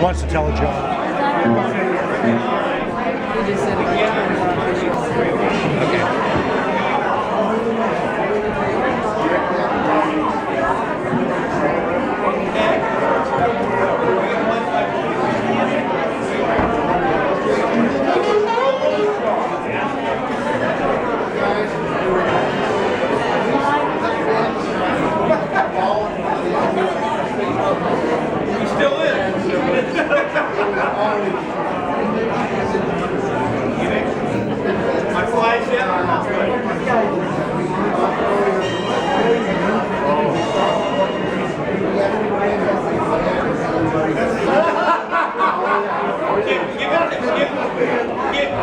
wants to tell a joke. He just said if it turns off, it should. Okay.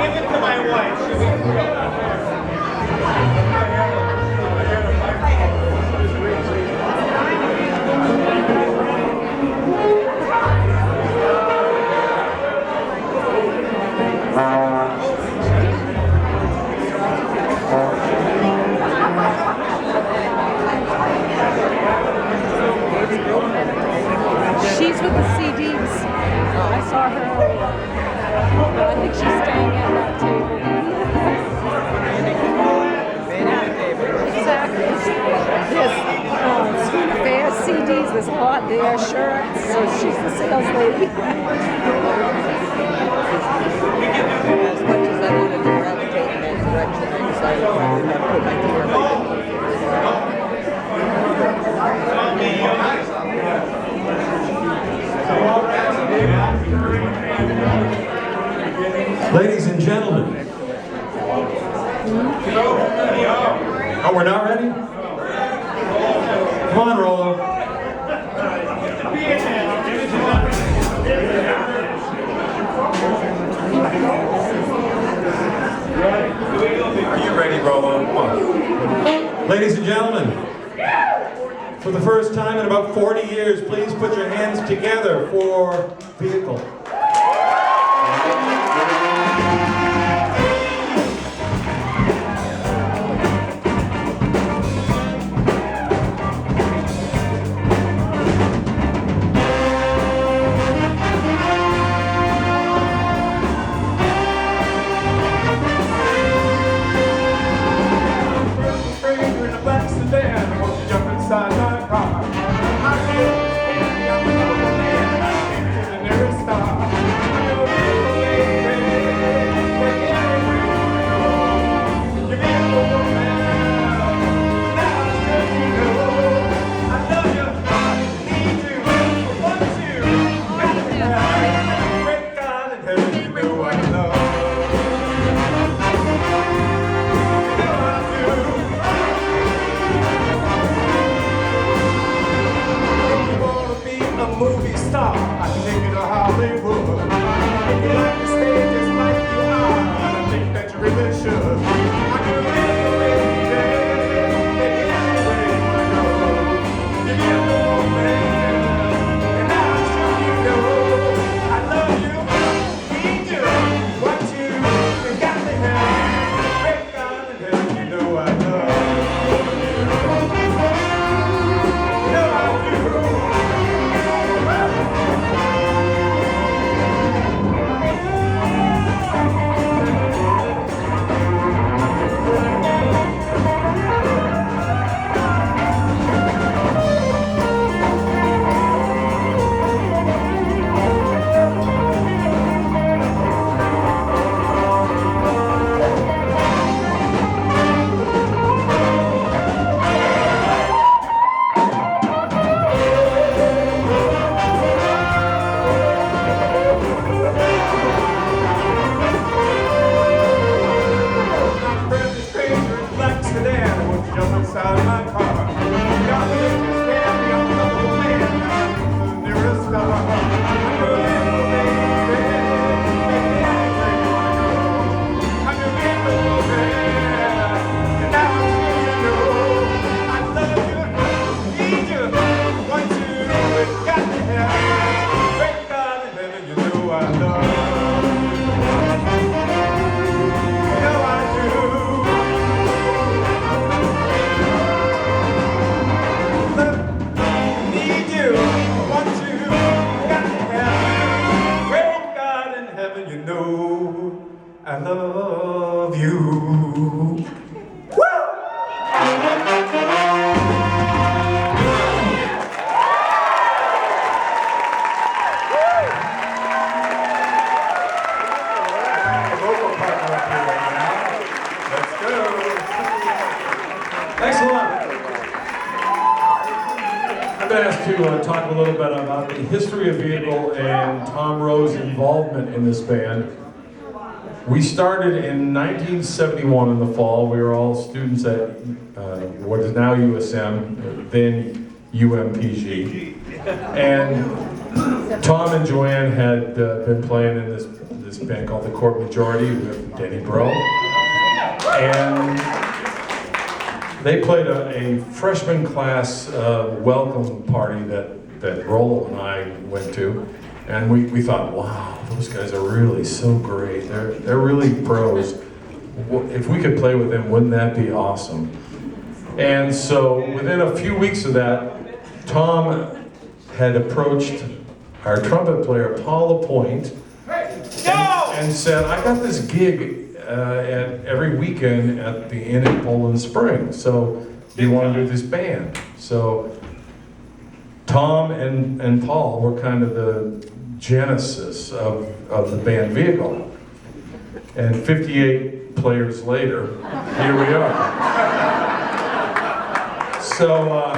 Give it to my wife. She's with the CDs. I saw her earlier. I think she's staying at that table. Exactly. There's Sweet Affair CDs, there's Hot Dare shirts, so she's the sales lady. As much as I wanted to gravitate in that direction, I decided to probably not put my gear back. Ladies and gentlemen. Oh, we're not ready? Come on, Rolo. Are you ready, Rolo? Come on. Ladies and gentlemen, for the first time in about 40 years, please put your hands together for Vehicle. Movie star, I can take you to Hollywood. If you like to stay just like you are, I think that you really should. I can live the way you did, take it anywhere you wanna go. You're the woman, and I'm sure you know I love you, need you, want you, you got me here. Break down and then you know I love you. You know I do. I love you. Vocal partner up here right now. Let's go. Thanks a lot. I've been asked to talk a little bit about the history of Vehicle and Tom Rowe's involvement in this band. We started in 1971 in the fall. We were all students at what is now USM, then UMPG. And Tom and Joanne had been playing in this band called the Chord Majority with Denny Bro. And they played a freshman class welcome party that Rollo and I went to. And we thought, wow, those guys are really so great. They're really pros. If we could play with them, wouldn't that be awesome? And so within a few weeks of that, Tom had approached our trumpet player, Paul LaPointe, and said, I got this gig every weekend at the Inn in Poland Springs. So do you want to do this band? So Tom and Paul were kind of the genesis of the band Vehicle. And 58 players later, here we are. So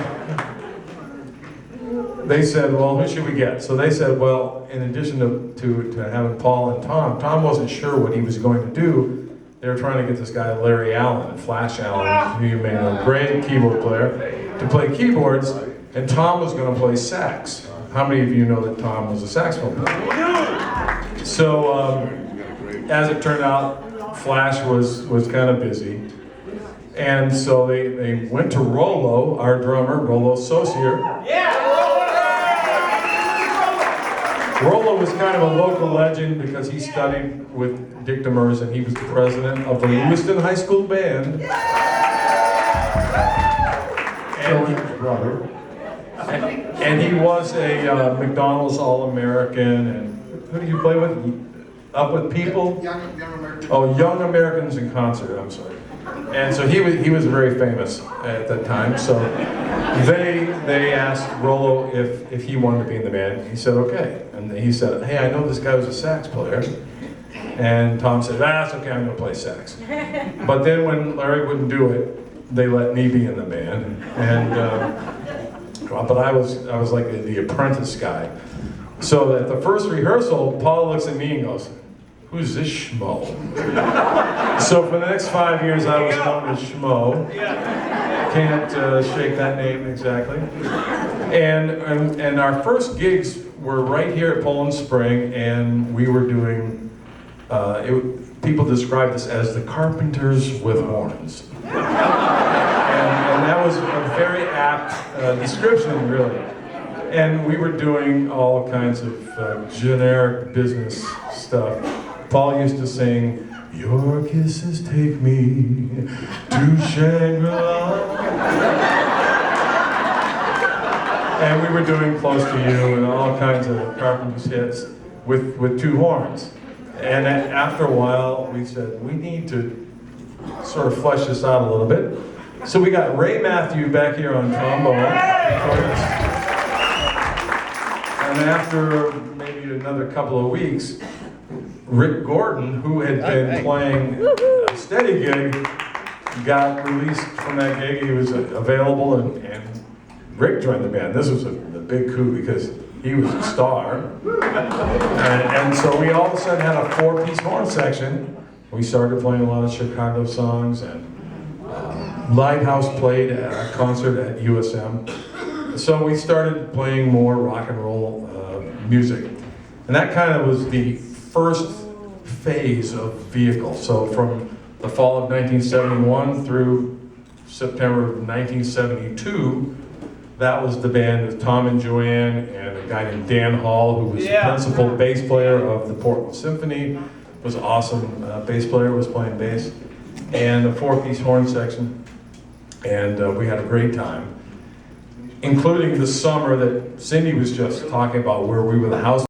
they said, well, who should we get? So they said, well, in addition to having Paul and Tom wasn't sure what he was going to do. They were trying to get this guy, Larry Allen, Flash Allen, who you may know, great keyboard player, to play keyboards, and Tom was going to play sax. How many of you know that Tom was a saxophone player? So, as it turned out, Flash was kind of busy. And so they went to Rollo, our drummer, Rollo Saucier. Rollo was kind of a local legend because he studied with Dick Demers, and he was the president of the Lewiston High School Band. And he was a McDonald's All-American, and who do you play with? Up with People? Young American. Oh, Young Americans in Concert, I'm sorry. And so he was very famous at that time, so they asked Rollo if he wanted to be in the band. He said, okay. And he said, hey, I know this guy was a sax player. And Tom said, it's okay, I'm gonna play sax. But then when Larry wouldn't do it, they let me be in the band. And but I was like the apprentice guy. So at the first rehearsal, Paul looks at me and goes, who's this schmo? So for the next 5 years, I was known as Schmo. Can't shake that name exactly. And our first gigs were right here at Poland Spring, and we were doing, people described this as the Carpenters with Horns. And that was a very apt description, really. And we were doing all kinds of generic business stuff. Paul used to sing, your kisses take me to Shangri-La. And we were doing Close to You and all kinds of Carpenters hits with two horns. And after a while, we said, we need to sort of flesh this out a little bit. So we got Ray Matthew back here on trombone. And after maybe another couple of weeks, Rick Gordon, who had been playing a steady gig, got released from that gig. He was available, and Rick joined the band. This was a big coup because he was a star. And so we all of a sudden had a four-piece horn section. We started playing a lot of Chicago songs, and Lighthouse played at a concert at USM. So we started playing more rock and roll music. And that kind of was the first phase of Vehicle. So from the fall of 1971 through September of 1972, that was the band with Tom and Joanne and a guy named Dan Hall, who was the principal bass player of the Portland Symphony. Was an awesome bass player, was playing bass, and a four-piece horn section. And we had a great time, including the summer that Cindy was just talking about, where we were the house